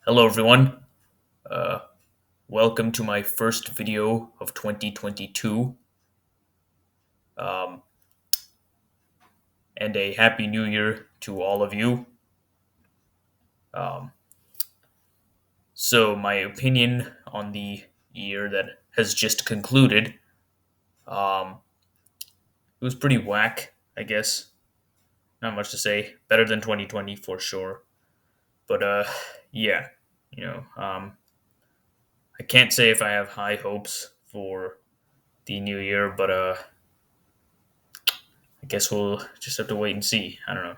Hello, everyone. Uh, Welcome to my first video of 2022, um, and a happy new year to all of you. Um, my opinion on the year that has just concluded, um, it was pretty whack, I guess. Not much to say. Better than 2020 for sure. But yeah, you know, I can't say if I have high hopes for the new year, but I guess we'll just have to wait and see. I don't know.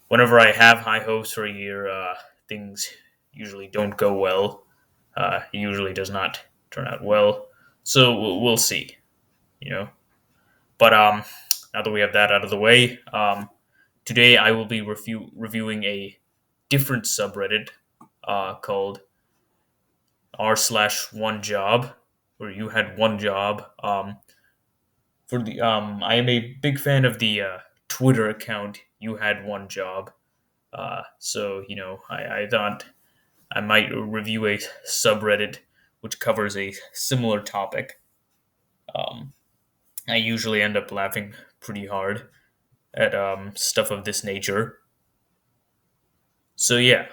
Whenever I have high hopes for a year, things usually don't go well. It usually does not turn out well. So we'll see, you know. But now that we have that out of the way, today I will be reviewing a different subreddit called r/onejob, where you had one job. I am a big fan of the Twitter account. You had one job. I thought I might review a subreddit which covers a similar topic. Um, I usually end up laughing pretty hard at stuff of this nature. So yeah,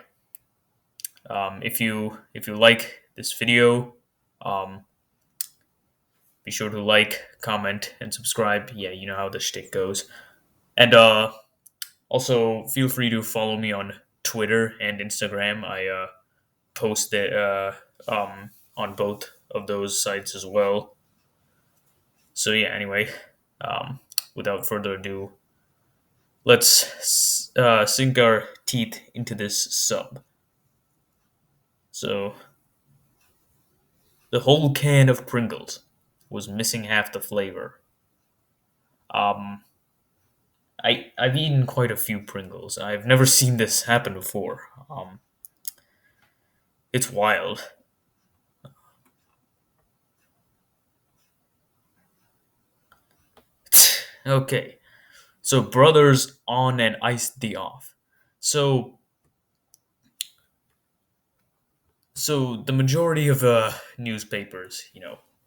if you like this video, um, be sure to like, comment, and subscribe. Yeah, you know how the shtick goes. And also feel free to follow me on Twitter and Instagram. I post it on both of those sites as well. So yeah, anyway, without further ado, let's sink our teeth into this sub. So the whole can of Pringles was missing half the flavor. Um, I've eaten quite a few Pringles. I've never seen this happen before. It's wild. Okay, so brothers on and iced the off. So so the majority of newspapers,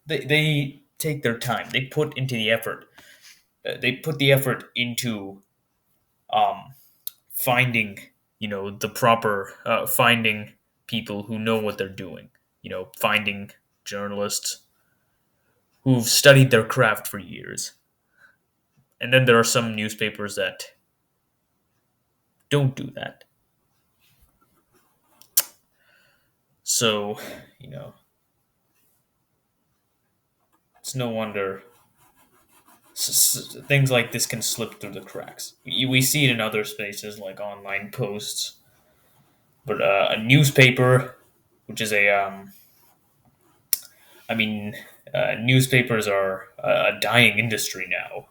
they take their time. They put into the effort. They put the effort into um, finding, the proper finding people who know what they're doing. Finding journalists who've studied their craft for years. And then there are some newspapers that don't do that. So, you know, it's no wonder things like this can slip through the cracks. We see it in other spaces like online posts, but a newspaper, which is I mean, newspapers are a dying industry now.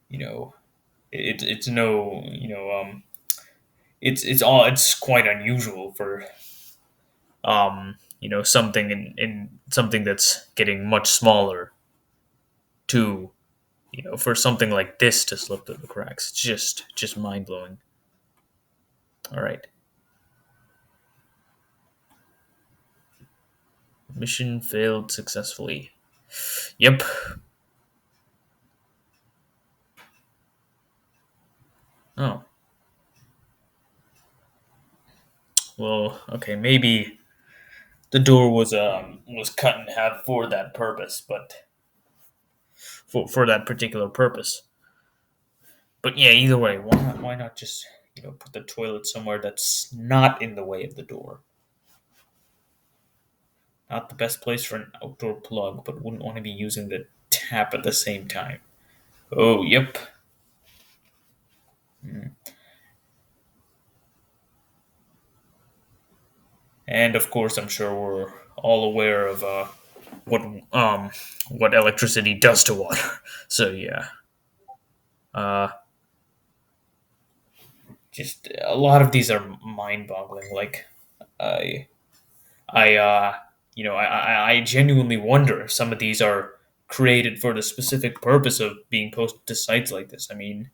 You know, it's no, it's quite unusual for something in something that's getting much smaller to for something like this to slip through the cracks. It's just mind blowing. All right. Mission failed successfully. Yep. Oh. Well, okay, maybe the door was cut in half for that purpose, but for that particular purpose. But yeah, either way, why not just put the toilet somewhere that's not in the way of the door? Not the best place for an outdoor plug, but wouldn't want to be using the tap at the same time. Oh, yep. Mm. And of course, I'm sure we're all aware of what um what electricity does to water. So yeah, uh, just a lot of these are mind-boggling. Like I I I genuinely wonder if some of these are created for the specific purpose of being posted to sites like this. I mean,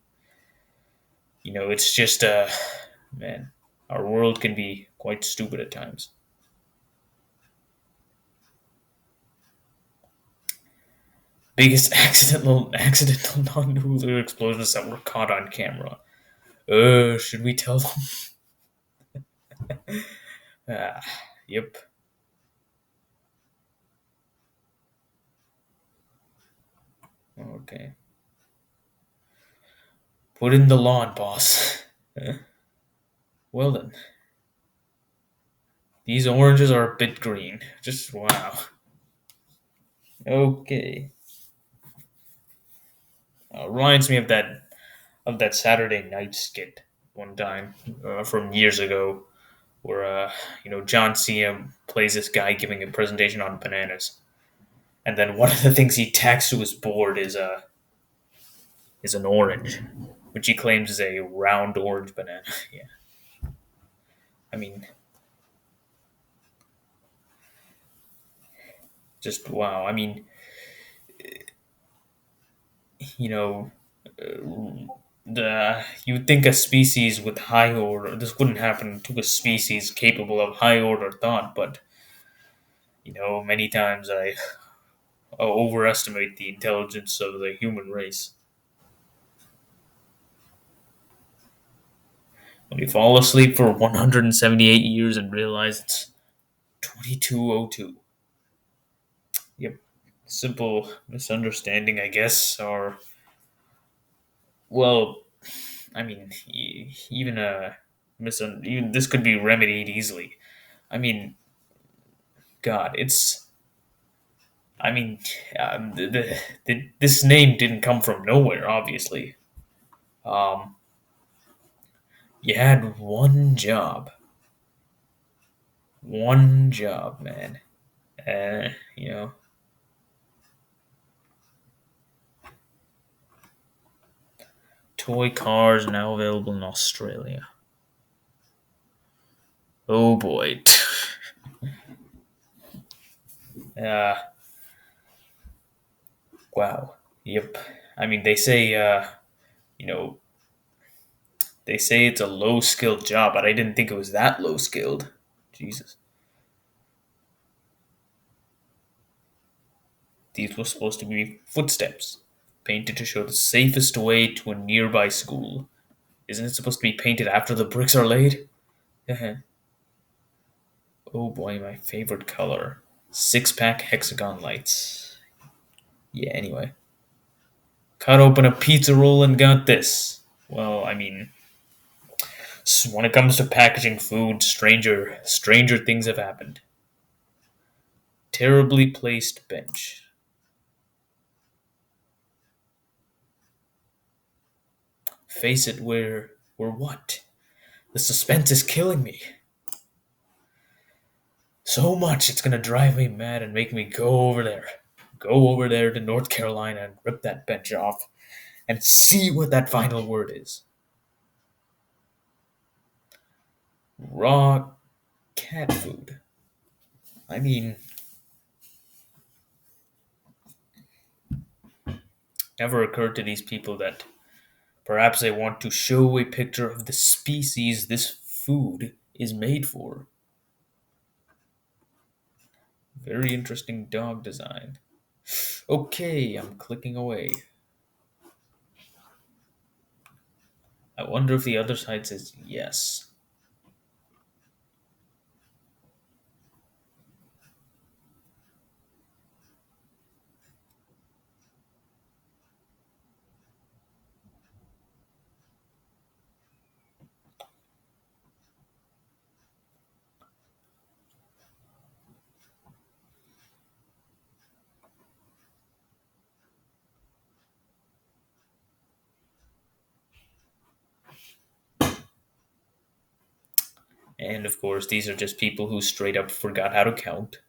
it's just man, our world can be quite stupid at times. Biggest accidental non-nuclear explosions that were caught on camera. Should we tell them? Ah, yep. Okay. Put in the lawn, boss. Well then, these oranges are a bit green. Just wow. Okay. Reminds me of that Saturday night skit one time from years ago, where John Cena plays this guy giving a presentation on bananas, and then one of the things he tacks to his board is an orange, which he claims is a round orange banana. Yeah, I mean, just wow. I mean, you know, the you'd think a species with high order this wouldn't happen to a species capable of high order thought, but many times I overestimate the intelligence of the human race. When we fall asleep for 178 years and realize it's 2202. Yep. Simple misunderstanding, I guess, or, well, I mean, even even this could be remedied easily. I mean, God, I mean, this name didn't come from nowhere, obviously. Um, you had one job, man. Uh, you know, toy cars now available in Australia. Oh boy. Uh, wow. Yep. I mean, you know, they say it's a low skilled job, but I didn't think it was that low skilled. Jesus. These were supposed to be footsteps, painted to show the safest way to a nearby school. Isn't it supposed to be painted after the bricks are laid? Oh boy, my favorite color. Six pack hexagon lights. Yeah, anyway. Cut open a pizza roll and got this. Well, I mean, when it comes to packaging food, stranger things have happened. Terribly placed bench. Face it, we're what? The suspense is killing me. So much it's gonna drive me mad and make me go over there. Go over there to North Carolina and rip that bench off and see what that final word is. Raw cat food. I mean, never occurred to these people that perhaps they want to show a picture of the species this food is made for. Very interesting dog design. Okay, I'm clicking away. I wonder if the other side says yes. And of course, these are just people who straight up forgot how to count.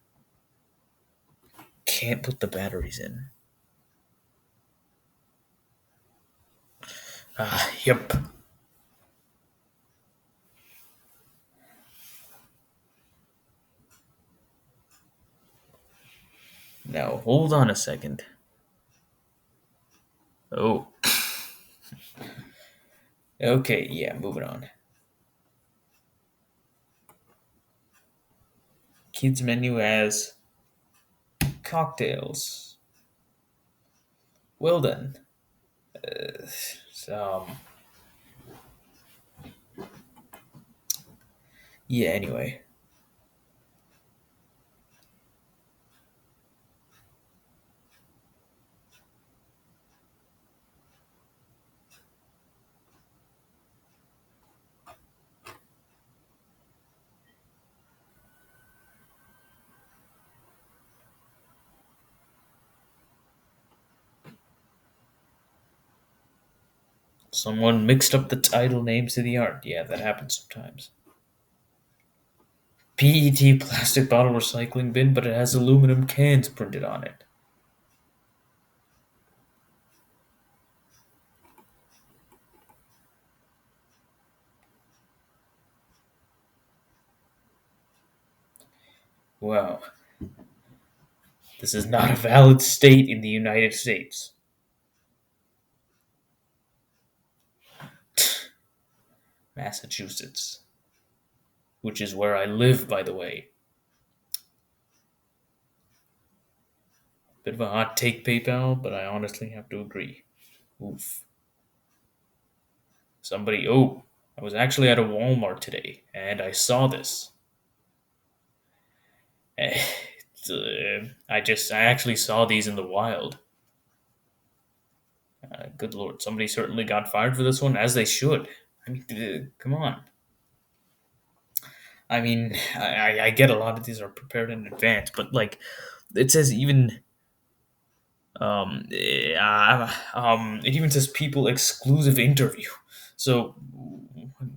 Can't put the batteries in. Yep. Now, hold on a second. Oh, okay, yeah, moving on. Kids menu has cocktails. Well then, so, yeah. Anyway, someone mixed up the title names to the art. Yeah, that happens sometimes. PET plastic bottle recycling bin, but it has aluminum cans printed on it. Wow, this is not a valid state in the United States. Massachusetts, which is where I live, by the way. Bit of a hot take, PayPal, but I honestly have to agree. Oof. I was actually at a Walmart today, and I saw this. I actually saw these in the wild. Good lord, somebody certainly got fired for this one, as they should. I mean, come on. I mean, I get a lot of these are prepared in advance, but like, it says even it even says people exclusive interview. So,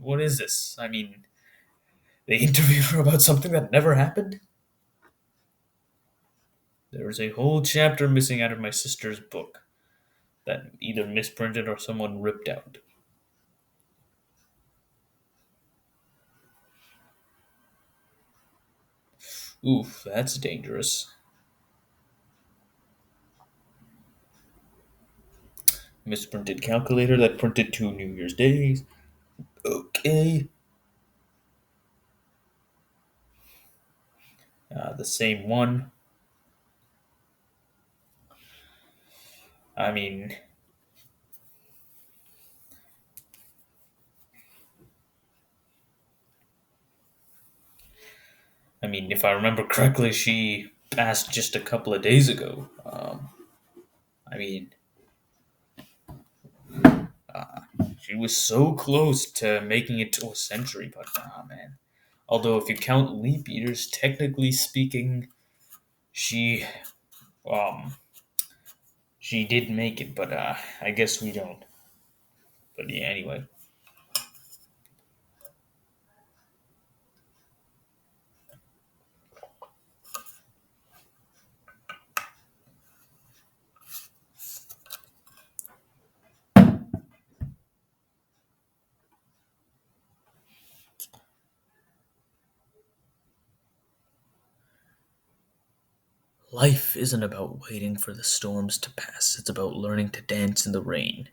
what is this? I mean, they interviewed her about something that never happened. There's a whole chapter missing out of my sister's book that either misprinted or someone ripped out. Oof, that's dangerous. Misprinted calculator that printed two New Year's days. Okay. The same one. I mean, if I remember correctly, she passed just a couple of days ago. I mean, she was so close to making it to a century, but man. Although, if you count leap years, technically speaking, she um she did make it, but I guess we don't. But yeah, anyway, life isn't about waiting for the storms to pass. It's about learning to dance in the rain.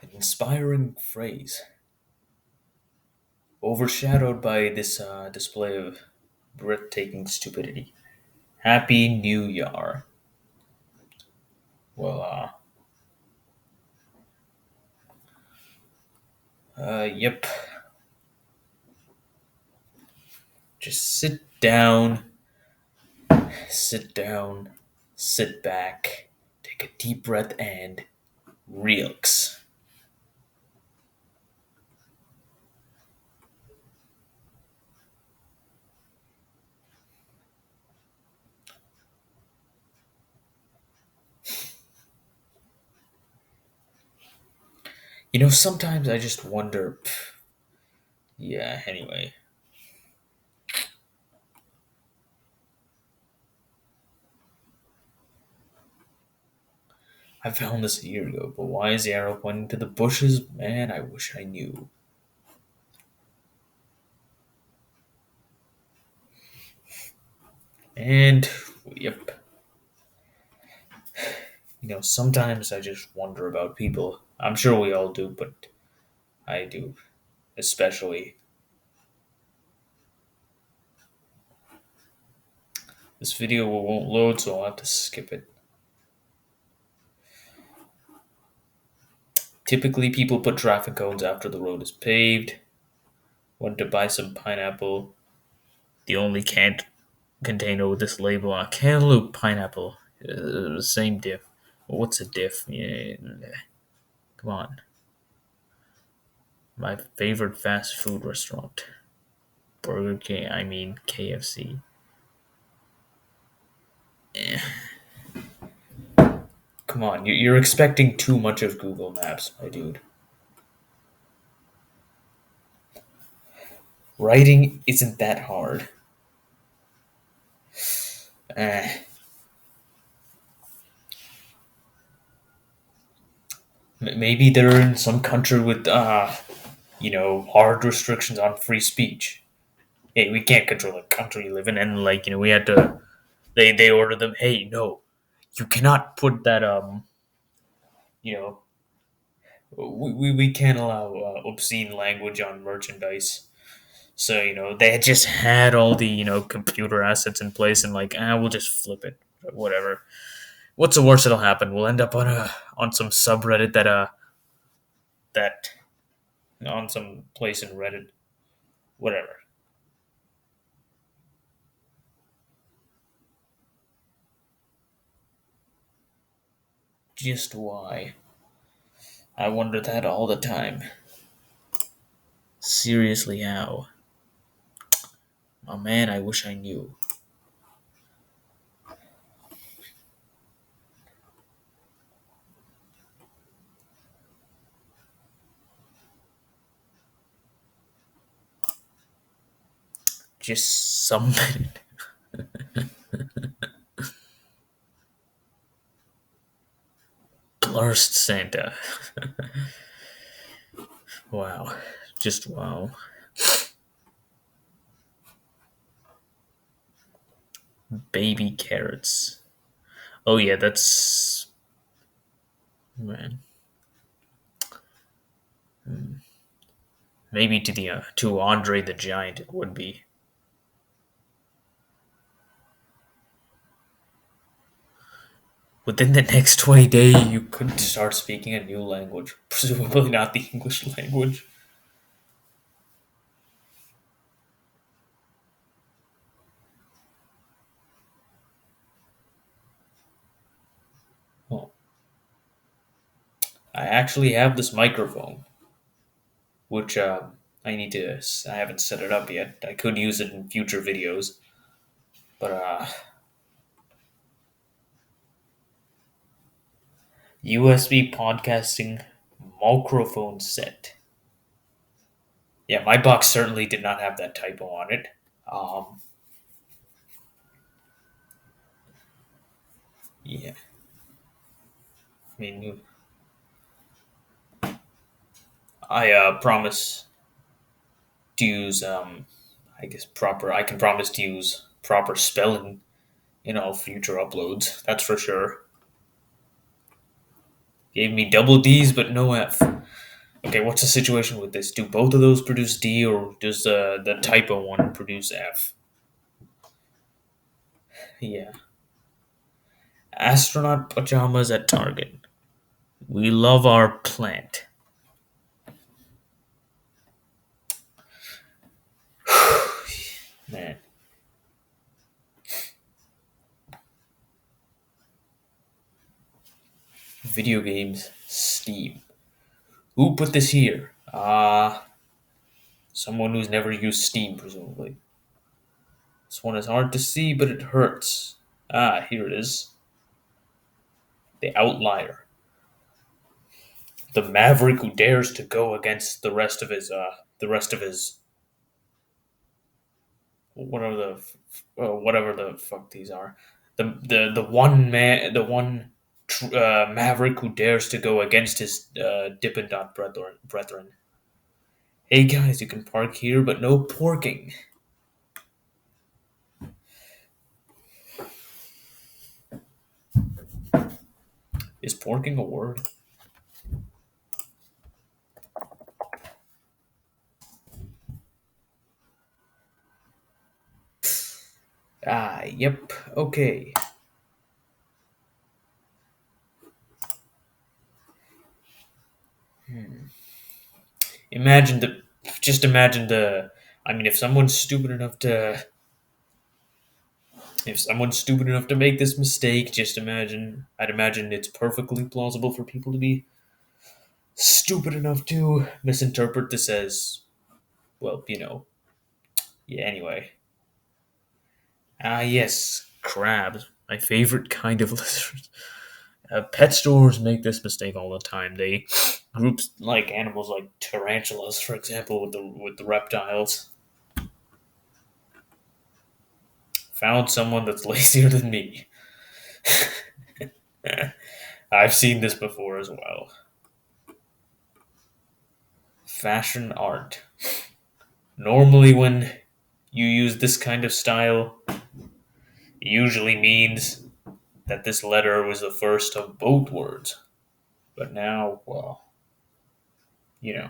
An inspiring phrase, overshadowed by this display of breathtaking stupidity. Happy New Year. Well, yep. Just sit down, sit back, take a deep breath, and relax. Sometimes I just wonder. Yeah, anyway. I found this a year ago, but why is the arrow pointing to the bushes? Man, I wish I knew. And, yep. Sometimes I just wonder about people. I'm sure we all do, but I do, especially. This video won't load, so I'll have to skip it. Typically, people put traffic cones after the road is paved. Went to buy some pineapple. The only can't container with this label on cantaloupe pineapple. Same diff. What's a diff? Yeah, come on. My favorite fast food restaurant. Burger King, I mean KFC. Eh, come on, you're expecting too much of Google Maps, my dude. Writing isn't that hard. Eh, maybe they're in some country with, hard restrictions on free speech. Hey, we can't control the country you live in, and we had to. They order them. Hey, no, you cannot put that. You know, we can't allow obscene language on merchandise. So they had just had all the computer assets in place, and we'll just flip it, whatever. What's the worst that'll happen? We'll end up on some subreddit that on some place in Reddit, whatever. Just why? I wonder that all the time. Seriously, how? Oh man, I wish I knew. Just something. Blurst Santa. Wow. Just wow. Baby carrots. Oh yeah, that's man. Maybe to Andre the Giant it would be. Within the next 20 days, you could start speaking a new language, presumably not the English language. Oh, I actually have this microphone, which I haven't set it up yet. I could use it in future videos, but USB podcasting microphone set. Yeah, my box certainly did not have that typo on it. Um, yeah, I mean, I promise to use, I guess proper. I can promise to use proper spelling in all future uploads. That's for sure. Gave me double D's but no F. Okay, what's the situation with this? Do both of those produce D, or does the typo one produce F? Yeah. Astronaut pajamas at Target. We love our plant. Man, video games, Steam. Who put this here? Someone who's never used Steam, presumably. This one is hard to see, but it hurts. Here it is. The Outlier. The maverick who dares to go against the rest of his whatever the fuck these are. The one man, the one maverick who dares to go against his Dippin' Dot brethren. Hey guys, you can park here, but no porking. Is porking a word? Yep. Okay. Imagine the. Just imagine the. I mean, if someone's stupid enough to make this mistake, just imagine. I'd imagine it's perfectly plausible for people to be stupid enough to misinterpret this as, well, yeah, anyway. Yes, crabs. My favorite kind of lizard. Pet stores make this mistake all the time. They group like animals like tarantulas, for example, with the reptiles. Found someone that's lazier than me. I've seen this before as well. Fashion art. Normally, when you use this kind of style, it usually means that this letter was the first of both words. But now, well, you know.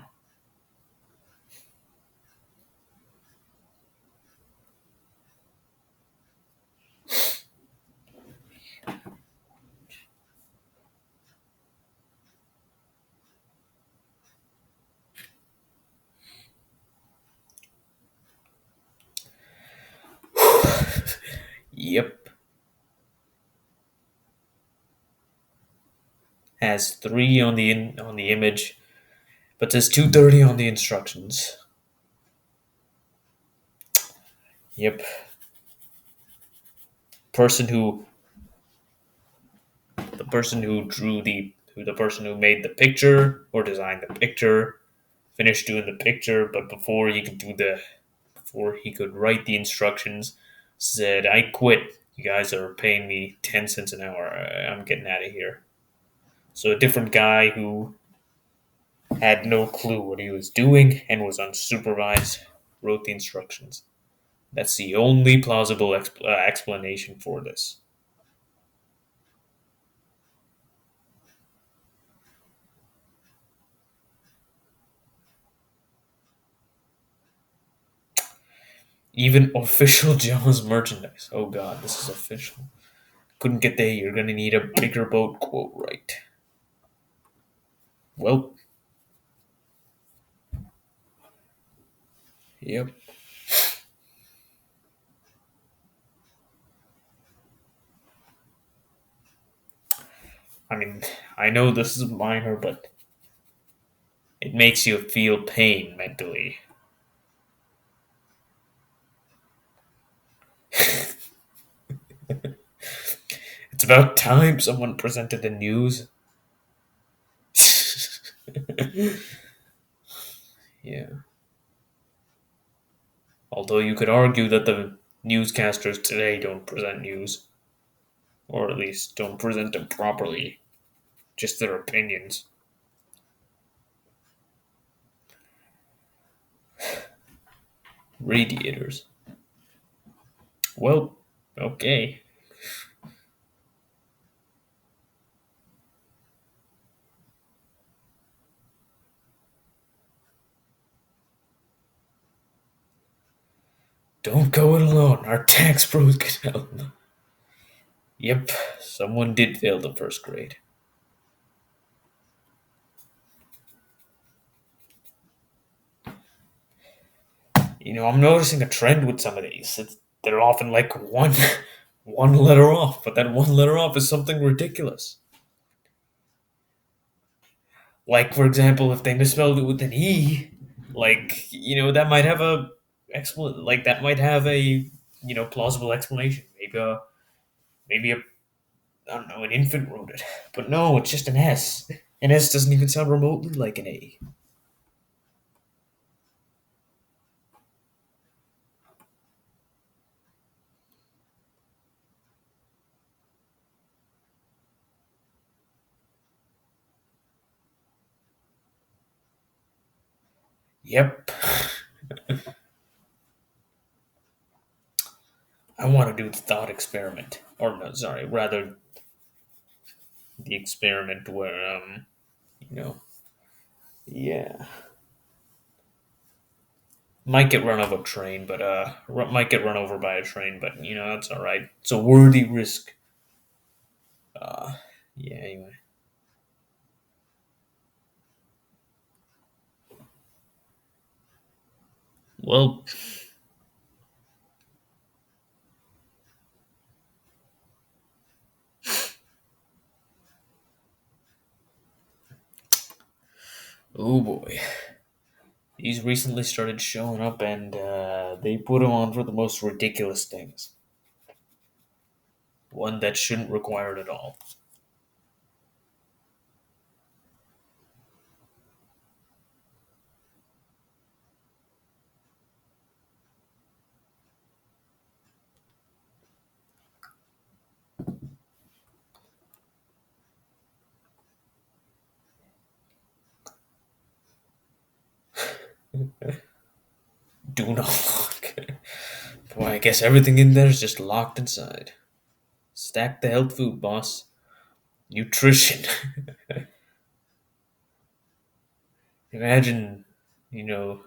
Yep. Has 3 on the image, but says 2:30 on the instructions. Yep. Person who the person who drew the person who made the picture or designed the picture finished doing the picture, but before he could write the instructions, said, "I quit. You guys are paying me 10 cents an hour. I'm getting out of here." So a different guy who had no clue what he was doing and was unsupervised wrote the instructions. That's the only plausible explanation for this. Even official Jaws merchandise. Oh god, this is official. Couldn't get the "you're gonna need a bigger boat" quote right. Well, yep. I mean, I know this is minor, but it makes you feel pain mentally. It's about time someone presented the news. Yeah. Although you could argue that the newscasters today don't present news, or at least don't present them properly, just their opinions. Radiators. Well, okay. Don't go it alone. Our tax pros can help. Yep, someone did fail the first grade. I'm noticing a trend with some of these. They're often like one letter off, but that one letter off is something ridiculous. Like, for example, if they misspelled it with an E, like, that might have that might have a, plausible explanation. Maybe I don't know, an infant wrote it. But no, it's just an S. An S doesn't even sound remotely like an A. Yep. I want to do the thought experiment. Or, no, sorry, rather the experiment where, you know, yeah. Might get run over a train, but might get run over by a train, but that's all right. It's a worthy risk. Uh, yeah. Anyway, well, oh boy, he's recently started showing up, and they put him on for the most ridiculous things. One that shouldn't require it at all. Do not look. Boy, I guess everything in there is just locked inside. Stack the health food, boss. Nutrition. Imagine, you know,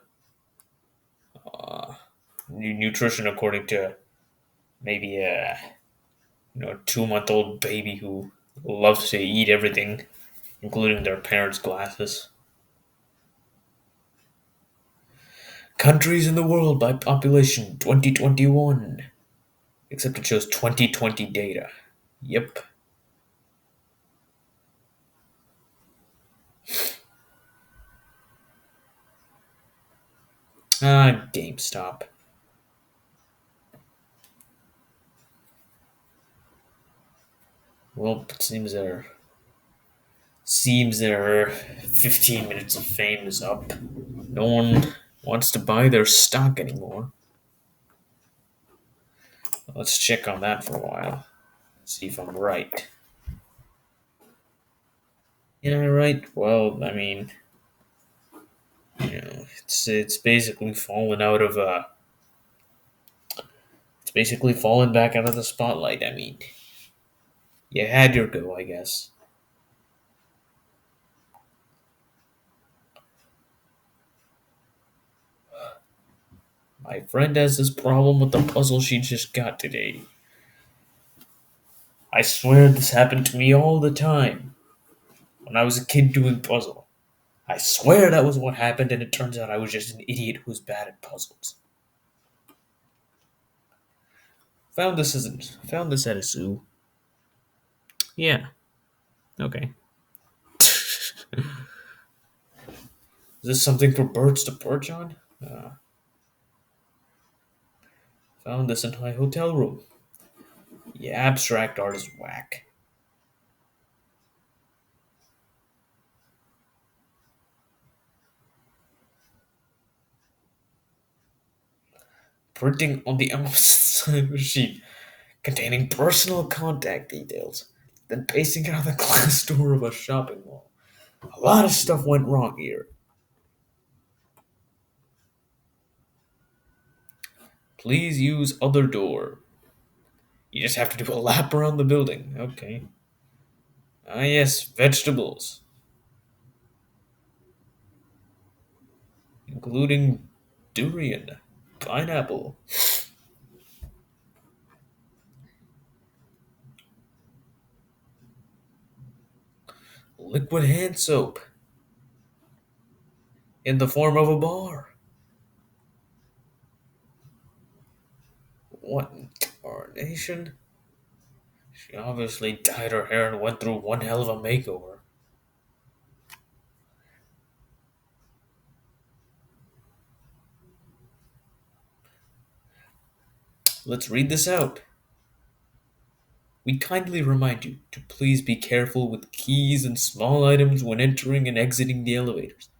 uh, nutrition according to maybe a 2-month-old baby who loves to eat everything, including their parents' glasses. Countries in the world by population 2021. Except it shows 2020 data. Yep. GameStop. Well, it seems their 15 minutes of fame is up. No one wants to buy their stock anymore. Let's check on that for a while. See if I'm right. Yeah, right. Well, I mean, it's basically fallen out of it's basically fallen back out of the spotlight. I mean, you had your go, I guess. My friend has this problem with the puzzle she just got today. I swear this happened to me all the time when I was a kid doing puzzle. I swear that was what happened, and it turns out I was just an idiot who was bad at puzzles. Found this at a zoo. Yeah. Okay. Is this something for birds to perch on? Found this in my hotel room. Yeah, abstract art is whack. Printing on the opposite sheet containing personal contact details, then pasting it on the glass door of a shopping mall. A lot of stuff went wrong here. Please use other door. You just have to do a lap around the building. Okay. Ah, yes, vegetables, including durian, pineapple, liquid hand soap in the form of a bar. What in tarnation? She obviously dyed her hair and went through one hell of a makeover. Let's read this out. We kindly remind you to please be careful with keys and small items when entering and exiting the elevators.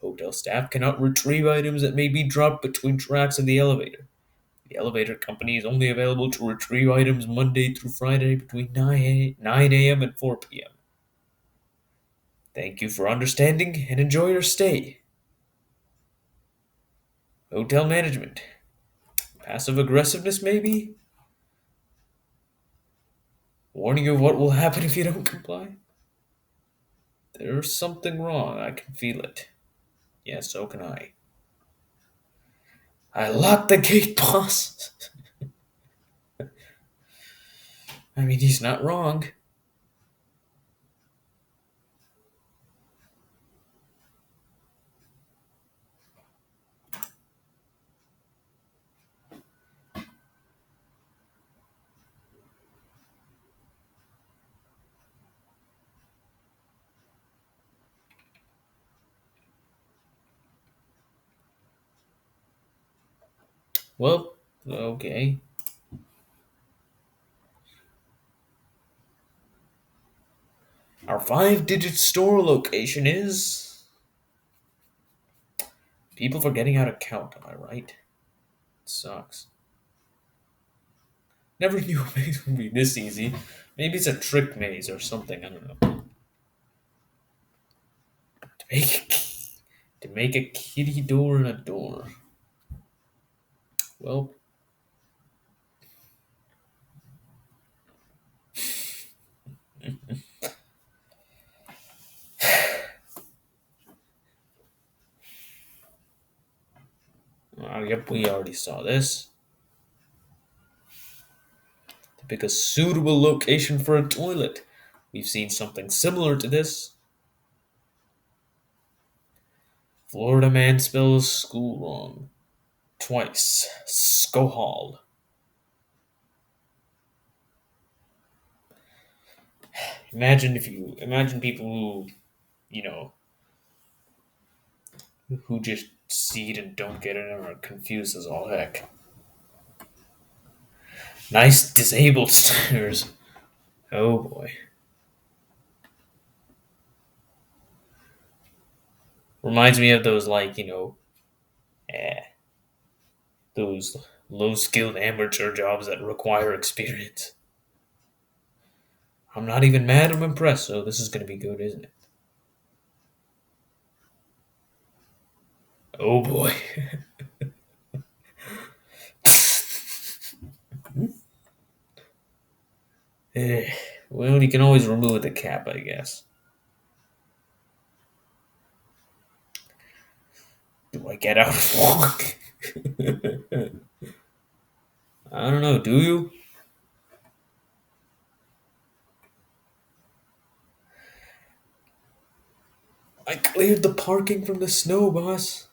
Hotel staff cannot retrieve items that may be dropped between tracks in the elevator. The elevator company is only available to retrieve items Monday through Friday between 9 a.m. and 4 p.m. Thank you for understanding and enjoy your stay. Hotel management. Passive aggressiveness, maybe? Warning you of what will happen if you don't comply? There's something wrong. I can feel it. Yeah, so can I. I locked the gate, boss. I mean, he's not wrong. Well, okay. Our 5-digit store location is. People forgetting how to count, am I right? It sucks. Never knew a maze would be this easy. Maybe it's a trick maze or something, I don't know. To make to make a kitty door and a door. Well, yep, we already saw this. To pick a suitable location for a toilet. We've seen something similar to this. Florida man spells school wrong. Twice. Skohol. Imagine people you know, who just see it and don't get it and are confused as all heck. Nice disabled stairs. Oh boy. Reminds me of those eh, those low skilled amateur jobs that require experience. I'm not even mad, I'm impressed, so this is gonna be good, isn't it? Oh boy. Eh, well, you can always remove the cap, I guess. Do I get out and walk? I don't know, do you? I cleared the parking from the snow, boss.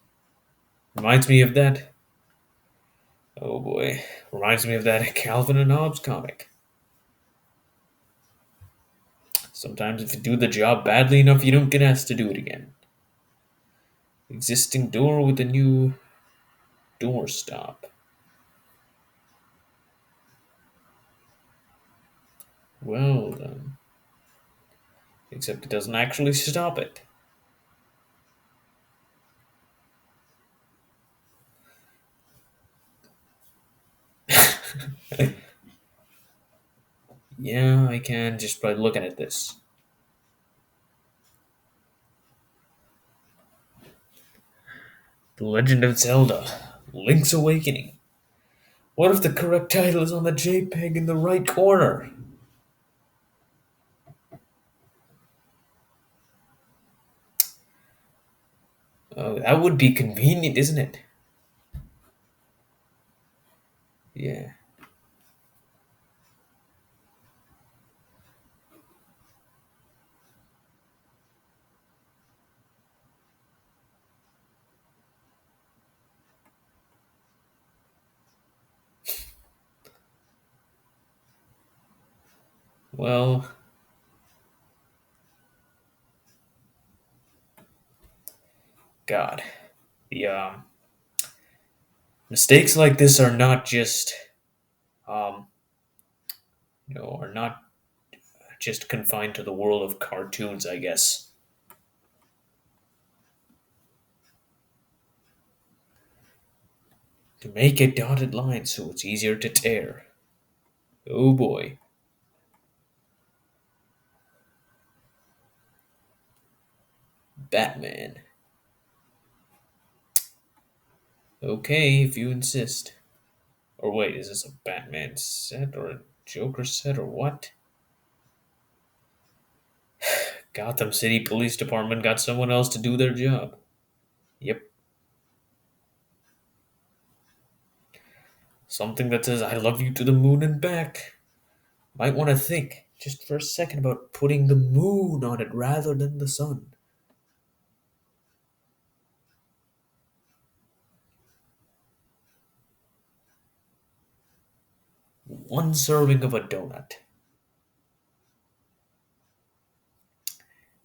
Reminds me of that. Oh boy. Reminds me of that Calvin and Hobbes comic. Sometimes if you do the job badly enough, you don't get asked to do it again. Existing door with a new door stop. Well then. Except it doesn't actually stop it. Yeah, I can just by looking at this. The Legend of Zelda Link's Awakening. What if the correct title is on the JPEG in the right corner? Oh, that would be convenient, isn't it? Yeah. Well, God. The mistakes like this are not just um, are not just confined to the world of cartoons, I guess. To make a dotted line so it's easier to tear. Oh boy. Batman. Okay, if you insist. Or wait, is this a Batman set or a Joker set or what? Gotham City Police Department got someone else to do their job. Yep. Something that says, I love you to the moon and back. Might want to think just for a second about putting the moon on it rather than the sun. One serving of a donut,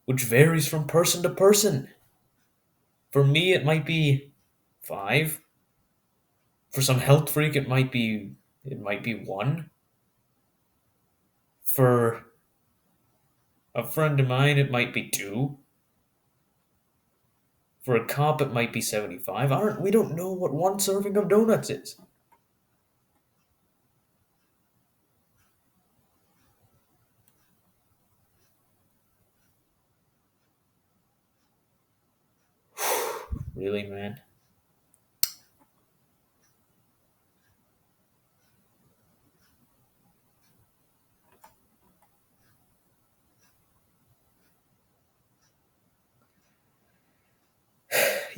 which varies from person to person. For me, it might be five. For some health freak, it might be one. For a friend of mine, it might be two. For a cop, it might be 75. We don't know what one serving of donuts is. Really, man?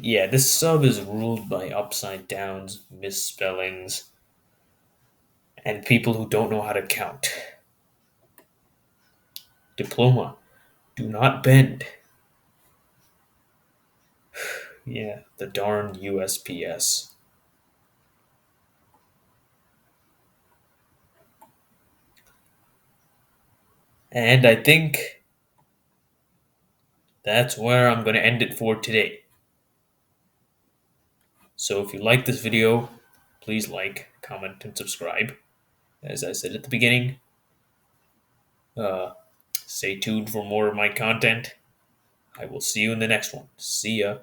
Yeah, this sub is ruled by upside downs, misspellings, and people who don't know how to count. Diploma. Do not bend. Yeah, the darn USPS. And I think that's where I'm going to end it for today. So if you like this video, please like, comment, and subscribe. As I said at the beginning, uh, stay tuned for more of my content. I will see you in the next one. See ya.